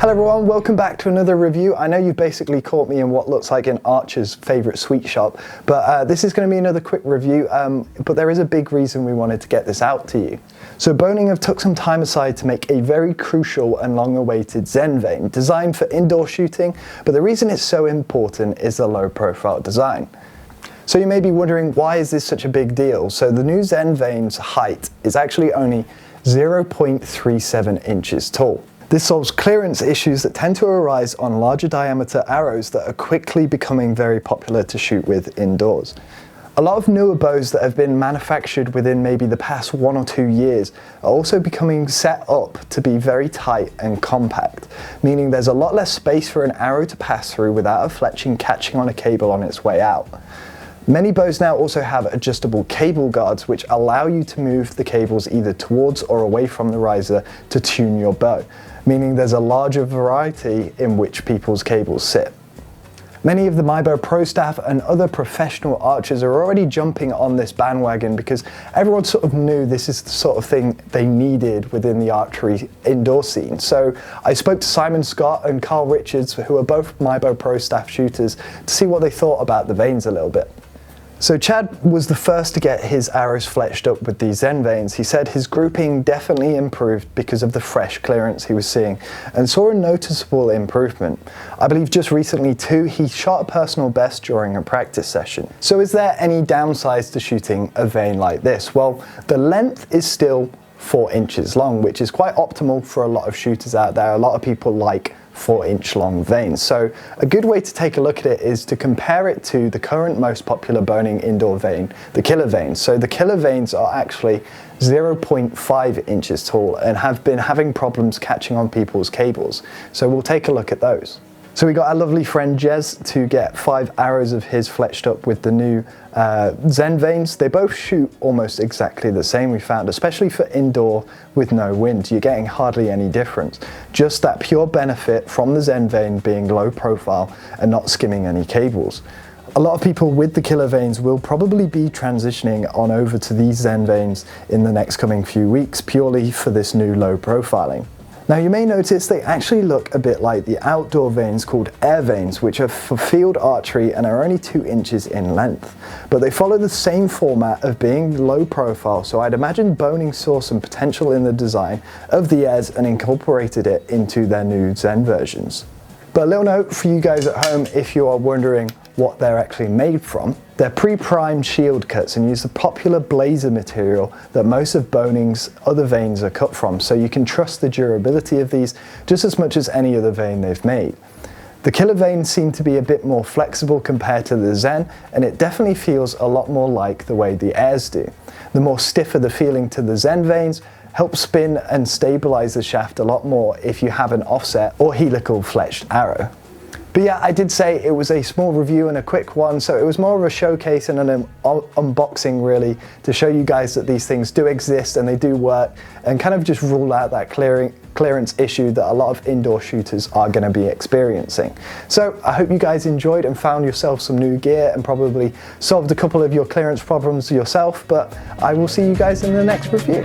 Hello everyone, welcome back to another review. I know you've basically caught me in what looks like an archer's favourite sweet shop, but this is going to be another quick review, but there is a big reason we wanted to get this out to you. So Bohning have took some time aside to make a very crucial and long-awaited Zen vane, designed for indoor shooting, but the reason it's so important is the low-profile design. So you may be wondering, why is this such a big deal? So the new Zen vane's height is actually only 0.37 inches tall. This solves clearance issues that tend to arise on larger diameter arrows that are quickly becoming very popular to shoot with indoors. A lot of newer bows that have been manufactured within maybe the past 1 or 2 years are also becoming set up to be very tight and compact, meaning there's a lot less space for an arrow to pass through without a fletching catching on a cable on its way out. Many bows now also have adjustable cable guards which allow you to move the cables either towards or away from the riser to tune your bow, meaning there's a larger variety in which people's cables sit. Many of the MyBow Pro staff and other professional archers are already jumping on this bandwagon because everyone sort of knew this is the sort of thing they needed within the archery indoor scene. So I spoke to Simon Scott and Carl Richards, who are both MyBow Pro staff shooters, to see what they thought about the vanes a little bit. So Chad was the first to get his arrows fletched up with these Zen vanes. He said his grouping definitely improved because of the fresh clearance he was seeing and saw a noticeable improvement. I believe just recently too, he shot a personal best during a practice session. So is there any downsides to shooting a vane like this? Well, the length is still 4 inches long, which is quite optimal for a lot of shooters out there. A lot of people like 4-inch long vanes. So a good way to take a look at it is to compare it to the current most popular Bohning indoor vane, the killer vanes. So the killer vanes are actually 0.5 inches tall and have been having problems catching on people's cables. So we'll take a look at those. So we got our lovely friend Jez to get 5 arrows of his fletched up with the new Zen vanes. They both shoot almost exactly the same, we found, especially for indoor with no wind. You're getting hardly any difference. Just that pure benefit from the Zen vane being low profile and not skimming any cables. A lot of people with the killer vanes will probably be transitioning on over to these Zen vanes in the next coming few weeks, purely for this new low profiling. Now you may notice they actually look a bit like the outdoor vanes called air vanes, which are for field archery and are only 2 inches in length. But they follow the same format of being low profile, so I'd imagine Bohning saw some potential in the design of the airs and incorporated it into their new Zen versions. But a little note for you guys at home, if you are wondering what they're actually made from. They're pre-primed shield cuts and use the popular blazer material that most of Bohning's other vanes are cut from, so you can trust the durability of these just as much as any other vane they've made. The killer vanes seem to be a bit more flexible compared to the Zen, and it definitely feels a lot more like the way the airs do. The more stiffer the feeling to the Zen vanes help spin and stabilize the shaft a lot more if you have an offset or helical fletched arrow. But yeah, I did say it was a small review and a quick one, so it was more of a showcase and an unboxing really, to show you guys that these things do exist and they do work, and kind of just rule out that clearance issue that a lot of indoor shooters are going to be experiencing. So I hope you guys enjoyed and found yourself some new gear and probably solved a couple of your clearance problems yourself, but I will see you guys in the next review.